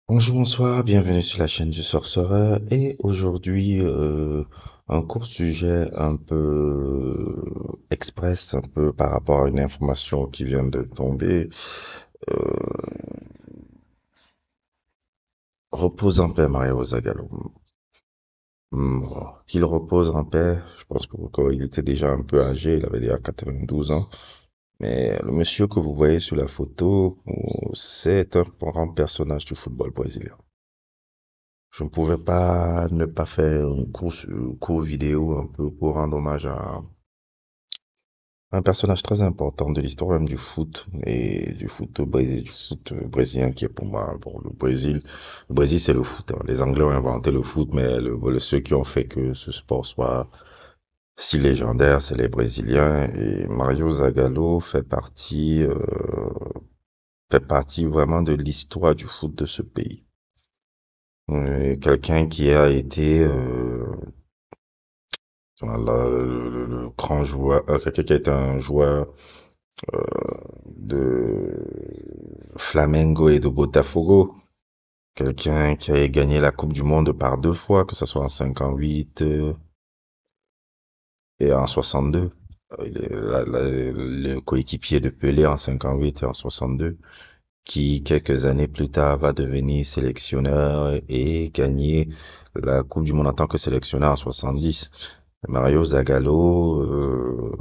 Bonjour, bonsoir, bienvenue sur la chaîne du Sorcerer et aujourd'hui un court sujet un peu express, un peu par rapport à une information qui vient de tomber. Euh, Repose en paix Mario Zagallo. Qu'il repose en paix, je pense qu'il était déjà un peu âgé, il avait déjà 92 ans. Mais le monsieur que vous voyez sur la photo, c'est un grand personnage du football brésilien. Je ne pouvais pas ne pas faire court vidéo un peu pour rendre hommage à un personnage très important de l'histoire même du foot et du foot brésilien qui est pour moi, bon, le Brésil c'est le foot, hein. Les Anglais ont inventé le foot, mais ceux qui ont fait que ce sport soit si légendaire, c'est les Brésiliens et Mario Zagallo fait partie vraiment de l'histoire du foot de ce pays. Quelqu'un qui a été le grand joueur, quelqu'un qui a été un joueur euh, de Flamengo et de Botafogo, quelqu'un qui a gagné la Coupe du Monde par deux fois, que ce soit en 58 et en 62. Il est le coéquipier de Pelé en 58 et en 62, qui quelques années plus tard va devenir sélectionneur et gagner la Coupe du Monde en tant que sélectionneur en 70. Mario Zagallo,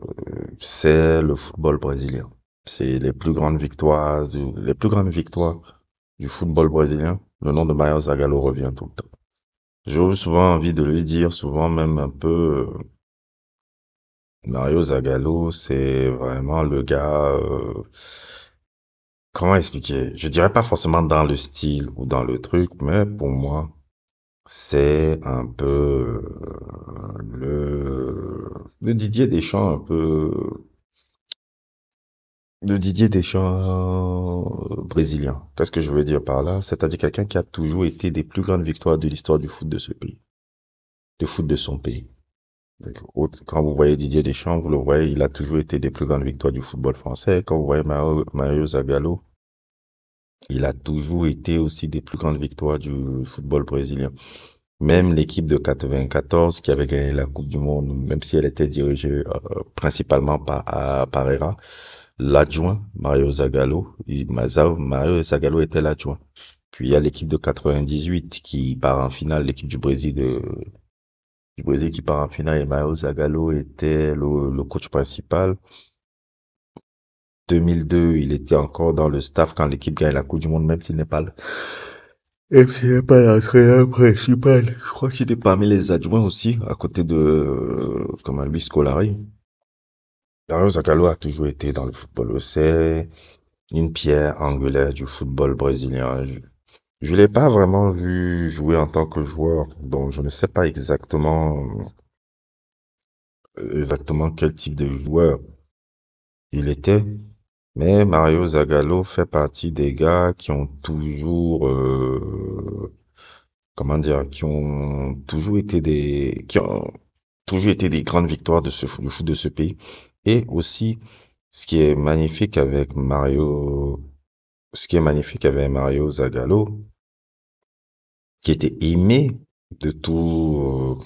c'est le football brésilien. C'est les plus grandes victoires du football brésilien. Le nom de Mario Zagallo revient tout le temps. J'ai souvent envie de lui dire, souvent même un peu, Mario Zagallo, c'est vraiment le gars, comment expliquer? Je dirais pas forcément dans le style ou dans le truc, mais pour moi, c'est un peu le Didier Deschamps un peu. Le Didier Deschamps brésilien. Qu'est-ce que je veux dire par là? C'est-à-dire quelqu'un qui a toujours été des plus grandes victoires de l'histoire du foot de ce pays, du foot de son pays. Donc, quand vous voyez Didier Deschamps, vous le voyez, il a toujours été des plus grandes victoires du football français. Quand vous voyez Mario Zagallo, il a toujours été aussi des plus grandes victoires du football brésilien. Même l'équipe de 94 qui avait gagné la Coupe du Monde, même si elle était dirigée principalement par Parreira, l'adjoint Mario Zagallo, Mario Zagallo était l'adjoint. Puis il y a l'équipe de 98 qui part en finale, l'équipe du Brésil qui part en finale et Mario Zagallo était le coach principal. 2002, il était encore dans le staff quand l'équipe gagne la Coupe du Monde, même s'il n'est pas là. Même s'il n'est pas l'entraîneur principal. Je crois qu'il est parmi les adjoints aussi, à côté de, comme Luis Scolari. Mario Zagallo a toujours été dans le football. C'est une pierre angulaire du football brésilien. Je l'ai pas vraiment vu jouer en tant que joueur, donc je ne sais pas exactement quel type de joueur il était, mais Mario Zagallo fait partie des gars qui ont toujours, comment dire, qui ont toujours été des grandes victoires du foot de ce pays. Et aussi, ce qui est magnifique avec Mario Zagallo, qui était aimé de tout,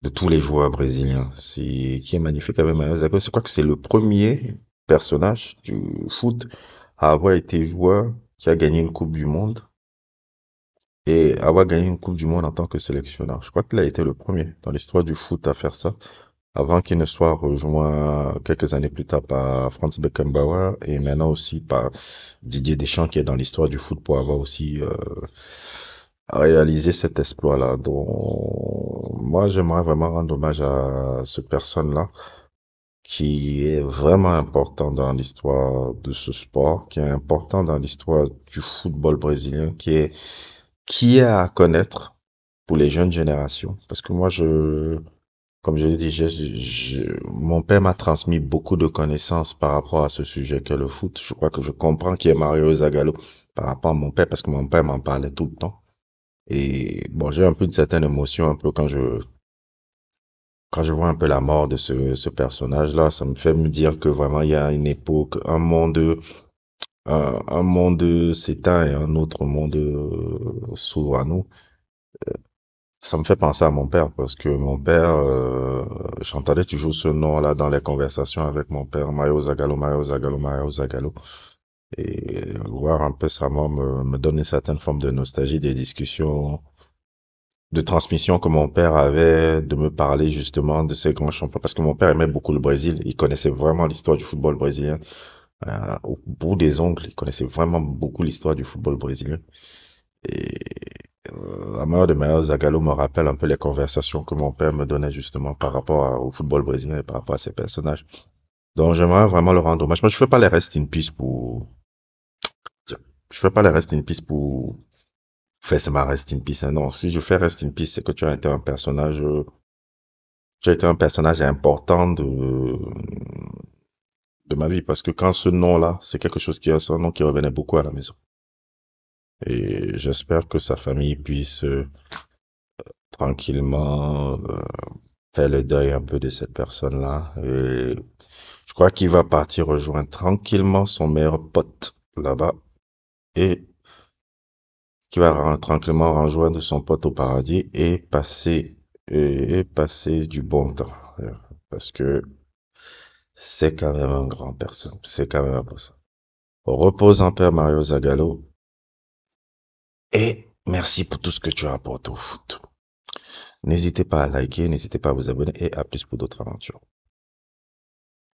de tous les joueurs brésiliens. Qui est magnifique avec Mario Zagallo. Je crois que c'est le premier personnage du foot à avoir été joueur qui a gagné une Coupe du Monde et avoir gagné une Coupe du Monde en tant que sélectionneur. Je crois qu'il a été le premier dans l'histoire du foot à faire ça, avant qu'il ne soit rejoint quelques années plus tard par Franz Beckenbauer et maintenant aussi par Didier Deschamps qui est dans l'histoire du foot pour avoir aussi réalisé cet exploit-là. Donc, moi, j'aimerais vraiment rendre hommage à cette personne-là qui est vraiment important dans l'histoire de ce sport, qui est important dans l'histoire du football brésilien, qui est à connaître pour les jeunes générations. Parce que moi, comme je l'ai dit, mon père m'a transmis beaucoup de connaissances par rapport à ce sujet qu'est le foot. Je crois que je comprends qui est Mario Zagallo par rapport à mon père, parce que mon père m'en parlait tout le temps. Et bon, j'ai un peu une certaine émotion un peu quand je vois un peu la mort de ce personnage-là, ça me fait me dire que vraiment il y a une époque, un monde un monde s'éteint et un autre monde s'ouvre à nous. Ça me fait penser à mon père parce que mon père, j'entendais toujours ce nom-là dans les conversations avec mon père, Mario Zagallo, Mario Zagallo, Mario Zagallo. Et voir un peu sa mort me donne une certaine forme de nostalgie des discussions de transmission que mon père avait, de me parler justement de ces grands champions. Parce que mon père aimait beaucoup le Brésil. Il connaissait vraiment l'histoire du football brésilien. Au bout des ongles, il connaissait vraiment beaucoup l'histoire du football brésilien. Et la mort de Mario Zagallo me rappelle un peu les conversations que mon père me donnait justement par rapport au football brésilien et par rapport à ces personnages. Donc j'aimerais vraiment le rendre hommage. Moi, je fais pas les rest in peace pour... Je fais pas les rest in peace pour faire c'est ma rest in peace, hein. Non, si je fais rest in peace, c'est que tu as été un personnage important de ma vie. Parce que quand ce nom-là, c'est quelque chose qui est un nom qui revenait beaucoup à la maison. Et j'espère que sa famille puisse tranquillement faire le deuil un peu de cette personne-là. Et je crois qu'il va partir rejoindre tranquillement son meilleur pote là-bas et qui va tranquillement rejoindre son pote au paradis et passer du bon temps. Parce que c'est quand même un grand personne. C'est quand même un personne. Repose en paix, Mario Zagallo. Et merci pour tout ce que tu as apporté au foot. N'hésitez pas à liker, n'hésitez pas à vous abonner et à plus pour d'autres aventures.